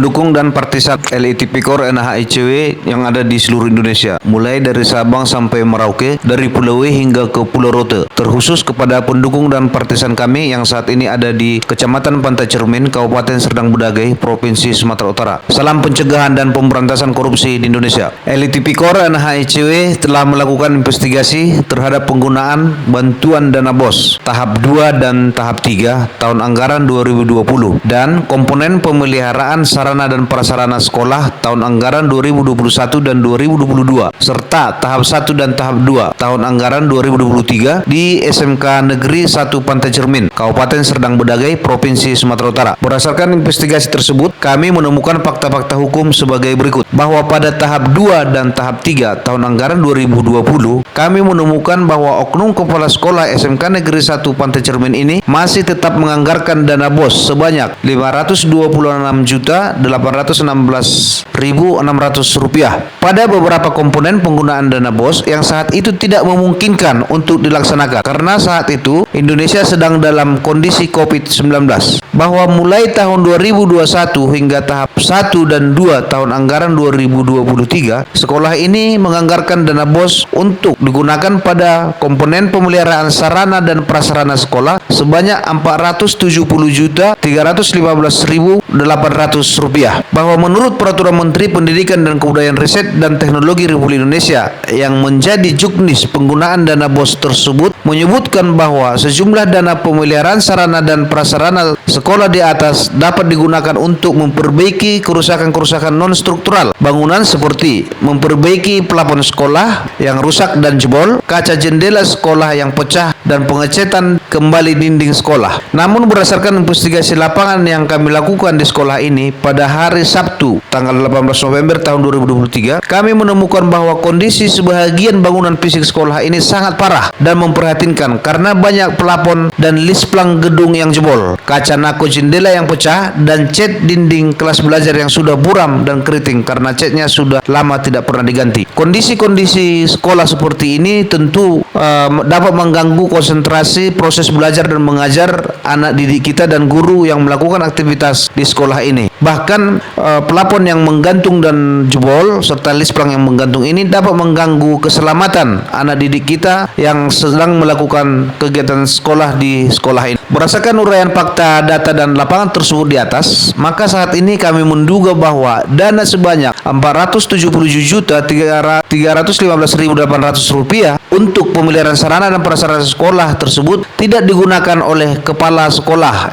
pendukung dan partisan LI Tipikor NHICW yang ada di seluruh Indonesia, mulai dari Sabang sampai Merauke, dari Pulau W hingga ke Pulau Rote. Terkhusus kepada pendukung dan partisan kami yang saat ini ada di Kecamatan Pantai Cermin, Kabupaten Serdang Bedagai, Provinsi Sumatera Utara. Salam pencegahan dan pemberantasan korupsi di Indonesia. LI Tipikor NHICW telah melakukan investigasi terhadap penggunaan bantuan dana BOS tahap 2 dan tahap 3 tahun anggaran 2020 dan komponen pemeliharaan sarana dan prasarana sekolah tahun anggaran 2021 dan 2022 serta tahap 1 dan tahap 2 tahun anggaran 2023 di SMK Negeri 1 Pantai Cermin, Kabupaten Serdang Bedagai, Provinsi Sumatera Utara. Berdasarkan investigasi tersebut, kami menemukan fakta-fakta hukum sebagai berikut. Bahwa pada tahap 2 dan tahap 3 tahun anggaran 2020, kami menemukan bahwa oknum kepala sekolah SMK Negeri 1 Pantai Cermin ini masih tetap menganggarkan dana BOS sebanyak Rp526.816.600 pada beberapa komponen penggunaan dana BOS yang saat itu tidak memungkinkan untuk dilaksanakan karena saat itu Indonesia sedang dalam kondisi COVID-19. Bahwa mulai tahun 2021 hingga tahap 1 dan 2 tahun anggaran 2023, sekolah ini menganggarkan dana BOS untuk digunakan pada komponen pemeliharaan sarana dan prasarana sekolah sebanyak Rp470.315.800. Bahwa menurut Peraturan Menteri Pendidikan dan Kebudayaan Riset dan Teknologi Republik Indonesia yang menjadi juknis penggunaan dana BOS tersebut menyebutkan bahwa sejumlah dana pemeliharaan sarana dan prasarana sekolah di atas dapat digunakan untuk memperbaiki kerusakan-kerusakan non-struktural bangunan seperti memperbaiki plafon sekolah yang rusak dan jebol, kaca jendela sekolah yang pecah, dan pengecetan kembali dinding sekolah. Namun berdasarkan investigasi lapangan yang kami lakukan di sekolah ini pada hari Sabtu tanggal 18 November tahun 2023, kami menemukan bahwa kondisi sebahagian bangunan fisik sekolah ini sangat parah dan memprihatinkan karena banyak plafon dan lisplang gedung yang jebol, kaca nako jendela yang pecah, dan cat dinding kelas belajar yang sudah buram dan keriting karena catnya sudah lama tidak pernah diganti. Kondisi-kondisi sekolah seperti ini tentu dapat mengganggu konsentrasi proses belajar dan mengajar anak didik kita dan guru yang melakukan aktivitas di sekolah ini. Bahkan plafon yang menggantung dan jebol serta lisplang yang menggantung ini dapat mengganggu keselamatan anak didik kita yang sedang melakukan kegiatan sekolah di sekolah ini. Berdasarkan uraian fakta, data, dan lapangan tersebut di atas, maka saat ini kami menduga bahwa dana sebanyak Rp477.315.800 untuk pemeliharaan sarana dan prasarana sekolah tersebut tidak digunakan oleh kepala sekolah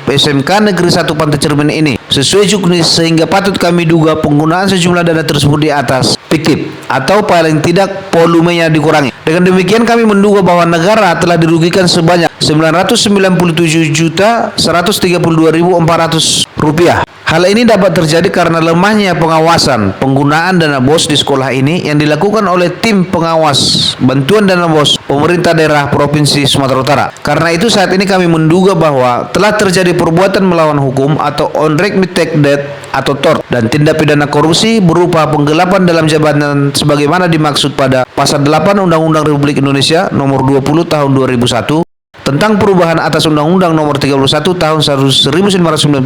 SMK Negeri 1 Pantai Cermin ini sesuai juknis, sehingga patut kami duga penggunaan sejumlah dana tersebut di atas fiktif atau paling tidak volumenya dikurangi. Dengan demikian kami menduga bahwa negara telah dirugikan sebanyak Rp997.132.400. Hal ini dapat terjadi karena lemahnya pengawasan penggunaan dana BOS di sekolah ini yang dilakukan oleh tim pengawas bantuan dana BOS pemerintah daerah Provinsi Sumatera Utara. Karena itu saat ini kami menduga bahwa telah terjadi perbuatan melawan hukum atau onrek mitek det atau tort dan tindak pidana korupsi berupa penggelapan dalam jabatan sebagaimana dimaksud pada Pasal 8 Undang-Undang Republik Indonesia Nomor 20 Tahun 2001 tentang perubahan atas Undang-Undang Nomor 31 Tahun 1999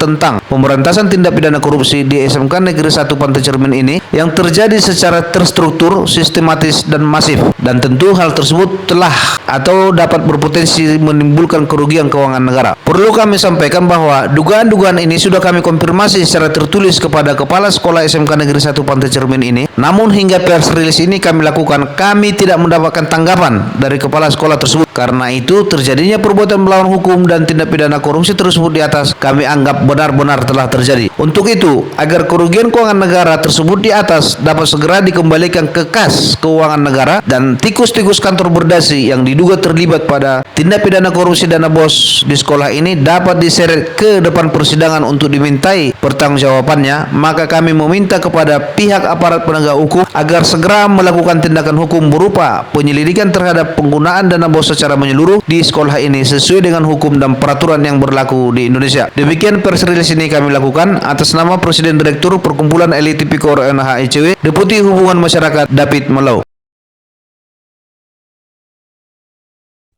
tentang pemberantasan tindak pidana korupsi di SMK Negeri 1 Pantai Cermin ini yang terjadi secara terstruktur, sistematis, dan masif. Dan tentu hal tersebut telah atau dapat berpotensi menimbulkan kerugian keuangan negara. Perlu kami sampaikan bahwa dugaan-dugaan ini sudah kami konfirmasi secara tertulis kepada Kepala Sekolah SMK Negeri 1 Pantai Cermin ini. Namun hingga press release ini kami lakukan, kami tidak mendapatkan tanggapan dari Kepala Sekolah tersebut. Karena itu terjadinya perbuatan melawan hukum dan tindak pidana korupsi tersebut di atas kami anggap benar-benar telah terjadi. Untuk itu, agar kerugian keuangan negara tersebut di atas dapat segera dikembalikan ke kas keuangan negara dan tikus-tikus kantor berdasi yang diduga terlibat pada tindak pidana korupsi dana BOS di sekolah ini dapat diseret ke depan persidangan untuk dimintai pertanggungjawabannya, maka kami meminta kepada pihak aparat penegak hukum agar segera melakukan tindakan hukum berupa penyelidikan terhadap penggunaan dana BOS secara menyeluruh di sekolah ini sesuai dengan hukum dan peraturan yang berlaku di Indonesia. Demikian press release ini kami lakukan atas nama Presiden Direktur Perkumpulan LI Tipikor NHICW, Deputi Hubungan Masyarakat David Melau.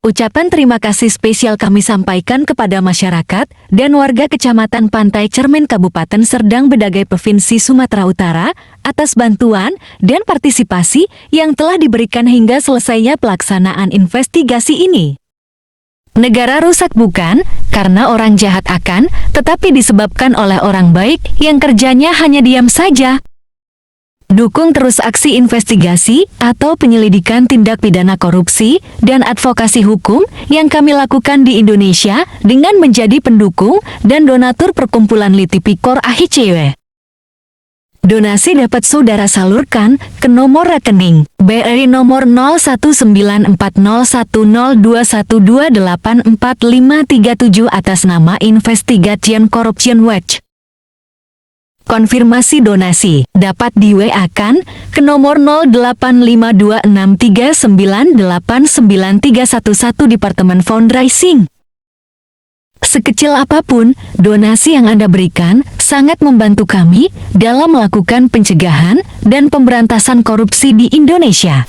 Ucapan terima kasih spesial kami sampaikan kepada masyarakat dan warga Kecamatan Pantai Cermin Kabupaten Serdang Bedagai Provinsi Sumatera Utara atas bantuan dan partisipasi yang telah diberikan hingga selesainya pelaksanaan investigasi ini. Negara rusak bukan karena orang jahat akan, tetapi disebabkan oleh orang baik yang kerjanya hanya diam saja. Dukung terus aksi investigasi atau penyelidikan tindak pidana korupsi dan advokasi hukum yang kami lakukan di Indonesia dengan menjadi pendukung dan donatur Perkumpulan Litipikor AHICW. Donasi dapat saudara salurkan ke nomor rekening BRI nomor 01940102128453 atas nama Investigation Corruption Watch. Konfirmasi donasi dapat di WA-kan ke nomor 085263989311 Departemen Fundraising. Sekecil apapun, donasi yang Anda berikan sangat membantu kami dalam melakukan pencegahan dan pemberantasan korupsi di Indonesia.